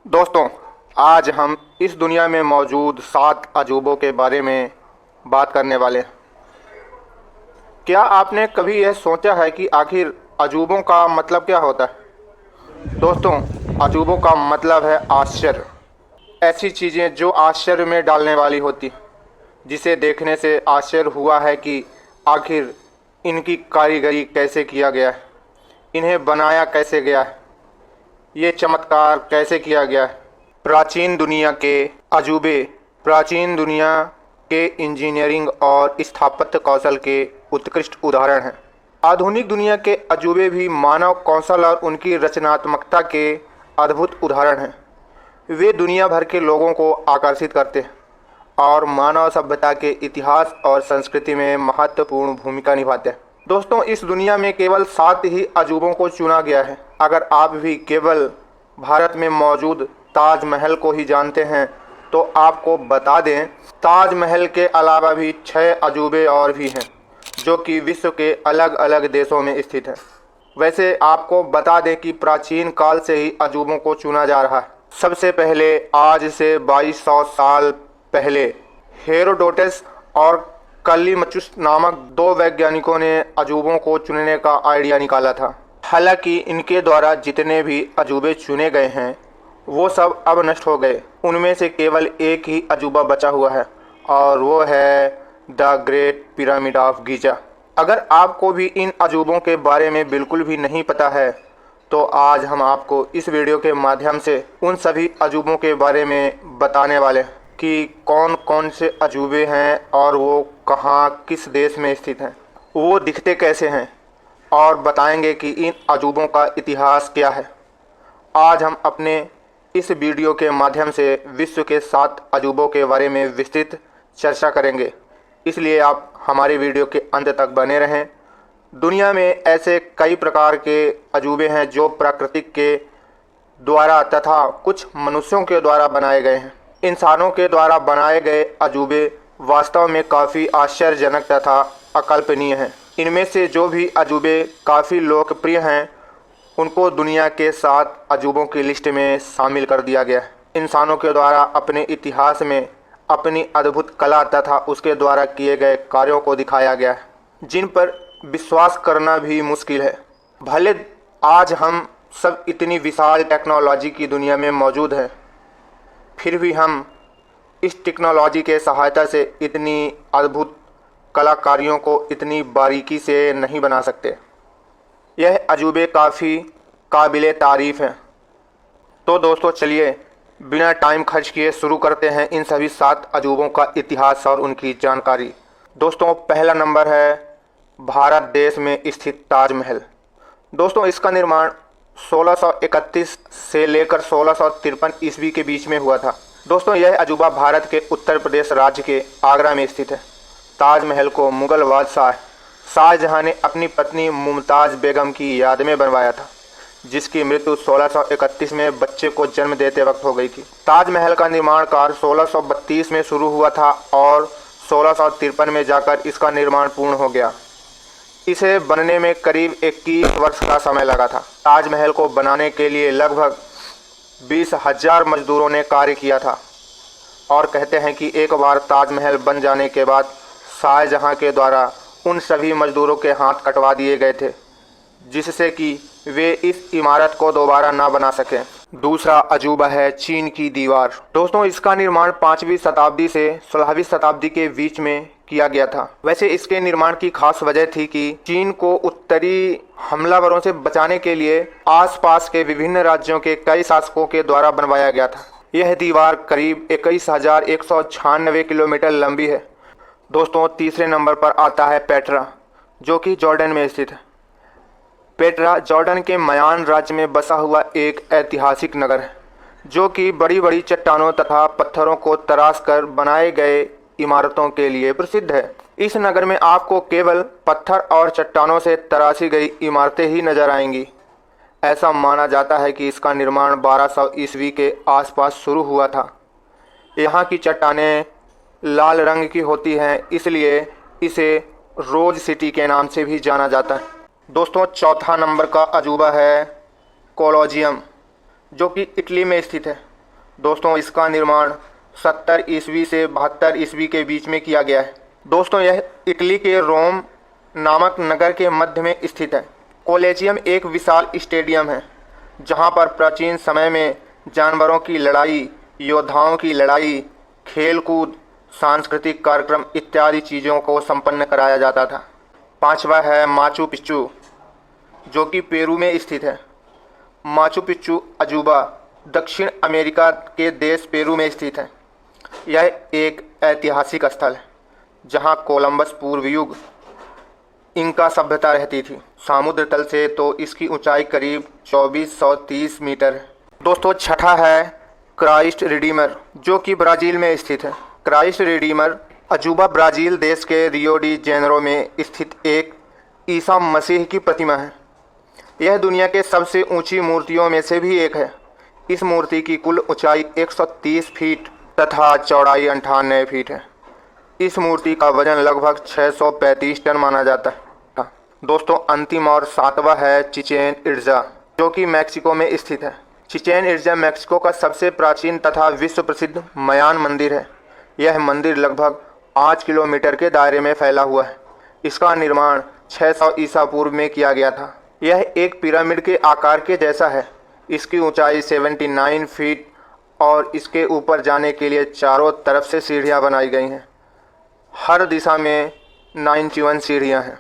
दोस्तों, आज हम इस दुनिया में मौजूद 7 अजूबों के बारे में बात करने वाले हैं। क्या आपने कभी यह सोचा है कि आखिर अजूबों का मतलब क्या होता है? दोस्तों, अजूबों का मतलब है आश्चर्य। ऐसी चीज़ें जो आश्चर्य में डालने वाली होती, जिसे देखने से आश्चर्य हुआ है कि आखिर इनकी कारीगरी कैसे किया गया है, इन्हें बनाया कैसे गया है, ये चमत्कार कैसे किया गया है। प्राचीन दुनिया के अजूबे प्राचीन दुनिया के इंजीनियरिंग और स्थापत्य कौशल के उत्कृष्ट उदाहरण हैं। आधुनिक दुनिया के अजूबे भी मानव कौशल और उनकी रचनात्मकता के अद्भुत उदाहरण हैं। वे दुनिया भर के लोगों को आकर्षित करते हैं और मानव सभ्यता के इतिहास और संस्कृति में महत्वपूर्ण भूमिका निभाते हैं। दोस्तों, इस दुनिया में केवल 7 ही अजूबों को चुना गया है। अगर आप भी केवल भारत में मौजूद ताजमहल को ही जानते हैं तो आपको बता दें, ताजमहल के अलावा भी 6 अजूबे और भी हैं जो कि विश्व के अलग अलग देशों में स्थित हैं। वैसे आपको बता दें कि प्राचीन काल से ही अजूबों को चुना जा रहा है। सबसे पहले आज से 2200 साल पहले हेरोडोटस और कल्लीमचुस नामक 2 वैज्ञानिकों ने अजूबों को चुनने का आइडिया निकाला था। हालांकि इनके द्वारा जितने भी अजूबे चुने गए हैं वो सब अब नष्ट हो गए। उनमें से केवल एक ही अजूबा बचा हुआ है और वो है the great pyramid of Giza. अगर आपको भी इन अजूबों के बारे में बिल्कुल भी नहीं पता है तो आज हम आपको इस वीडियो के माध्यम से उन सभी अजूबों के बारे में बताने वाले हैं कि कौन कौन से अजूबे हैं और वो कहाँ किस देश में स्थित हैं, वो दिखते कैसे हैं और बताएंगे कि इन अजूबों का इतिहास क्या है। आज हम अपने इस वीडियो के माध्यम से विश्व के 7 अजूबों के बारे में विस्तृत चर्चा करेंगे, इसलिए आप हमारे वीडियो के अंत तक बने रहें। दुनिया में ऐसे कई प्रकार के अजूबे हैं जो प्रकृति के द्वारा तथा कुछ मनुष्यों के द्वारा बनाए गए हैं। इंसानों के द्वारा बनाए गए अजूबे वास्तव में काफ़ी आश्चर्यजनक तथा अकल्पनीय हैं। इनमें से जो भी अजूबे काफ़ी लोकप्रिय हैं उनको दुनिया के 7 अजूबों की लिस्ट में शामिल कर दिया गया है। इंसानों के द्वारा अपने इतिहास में अपनी अद्भुत कला तथा उसके द्वारा किए गए कार्यों को दिखाया गया है, जिन पर विश्वास करना भी मुश्किल है। भले आज हम सब इतनी विशाल टेक्नोलॉजी की दुनिया में मौजूद हैं, फिर भी हम इस टेक्नोलॉजी के सहायता से इतनी अद्भुत कलाकारियों को इतनी बारीकी से नहीं बना सकते। यह अजूबे काफ़ी काबिले तारीफ़ हैं। तो दोस्तों, चलिए बिना टाइम खर्च किए शुरू करते हैं इन सभी 7 अजूबों का इतिहास और उनकी जानकारी। दोस्तों, पहला नंबर है भारत देश में स्थित ताजमहल। दोस्तों, इसका निर्माण 1631 से लेकर 1653 ईस्वी के बीच में हुआ था। दोस्तों, यह अजूबा भारत के उत्तर प्रदेश राज्य के आगरा में स्थित है। ताजमहल को मुग़ल बादशाह शाहजहां ने अपनी पत्नी मुमताज़ बेगम की याद में बनवाया था, जिसकी मृत्यु 1631 में बच्चे को जन्म देते वक्त हो गई थी। ताजमहल का निर्माण कार्य 1632 में शुरू हुआ था और 1653 में जाकर इसका निर्माण पूर्ण हो गया। इसे बनने में करीब 21 वर्ष का समय लगा था। ताजमहल को बनाने के लिए लगभग 20,000 मजदूरों ने कार्य किया था और कहते हैं कि एक बार ताजमहल बन जाने के बाद शाहजहां के द्वारा उन सभी मजदूरों के हाथ कटवा दिए गए थे, जिससे कि वे इस इमारत को दोबारा ना बना सकें। दूसरा अजूबा है चीन की दीवार। दोस्तों, इसका निर्माण 5वीं शताब्दी से 16वीं शताब्दी के बीच में किया गया था। वैसे इसके निर्माण की खास वजह थी कि चीन को उत्तरी हमलावरों से बचाने के लिए आसपास के विभिन्न राज्यों के कई शासकों के द्वारा बनवाया गया था। यह दीवार करीब 21,196 किलोमीटर लंबी है। दोस्तों, तीसरे नंबर पर आता है पेट्रा, जो कि जॉर्डन में स्थित है। पेट्रा जॉर्डन के मयान राज्य में बसा हुआ एक ऐतिहासिक नगर है, जो कि बड़ी बड़ी चट्टानों तथा पत्थरों को तराश कर बनाए गए इमारतों के लिए प्रसिद्ध है। इस नगर में आपको केवल पत्थर और चट्टानों से तराशी गई इमारतें ही नजर आएंगी। ऐसा माना जाता है कि इसका निर्माण 1200 ईस्वी के आसपास शुरू हुआ था। यहाँ की चट्टानें लाल रंग की होती हैं, इसलिए इसे रोज सिटी के नाम से भी जाना जाता है। दोस्तों, चौथा नंबर का अजूबा है कोलोजियम, जो कि इटली में स्थित है। दोस्तों इसका निर्माण 70 ईस्वी से 72 ईस्वी के बीच में किया गया है। दोस्तों यह इटली के रोम नामक नगर के मध्य में स्थित है। कोलेजियम एक विशाल स्टेडियम है जहां पर प्राचीन समय में जानवरों की लड़ाई, योद्धाओं की लड़ाई, खेलकूद, सांस्कृतिक कार्यक्रम इत्यादि चीज़ों को संपन्न कराया जाता था। पांचवा है माचू पिच्चू, जो कि पेरू में स्थित है। माचू पिच्चू अजूबा दक्षिण अमेरिका के देश पेरू में स्थित है। यह एक ऐतिहासिक स्थल है जहां कोलंबस पूर्व युग इंका सभ्यता रहती थी। समुद्र तल से तो इसकी ऊंचाई करीब 2430 मीटर है। दोस्तों छठा है क्राइस्ट रिडीमर, जो कि ब्राज़ील में स्थित है। क्राइस्ट रिडीमर अजूबा ब्राज़ील देश के रियो डी जेनेरो में स्थित एक ईसा मसीह की प्रतिमा है। यह दुनिया के सबसे ऊंची मूर्तियों में से भी एक है। इस मूर्ति की कुल ऊंचाई 130 फीट तथा चौड़ाई 98 फीट है। इस मूर्ति का वजन लगभग 635 टन माना जाता है। दोस्तों अंतिम और सातवां है चिचेन इट्जा, जो कि मैक्सिको में स्थित है। चिचेन इट्जा मैक्सिको का सबसे प्राचीन तथा विश्व प्रसिद्ध मयान मंदिर है। यह मंदिर लगभग 5 किलोमीटर के दायरे में फैला हुआ है। इसका निर्माण 600 ईसा पूर्व में किया गया था। यह एक पिरामिड के आकार के जैसा है। इसकी ऊंचाई 79 फीट और इसके ऊपर जाने के लिए चारों तरफ से सीढ़ियां बनाई गई हैं। हर दिशा में 91 सीढ़ियां हैं।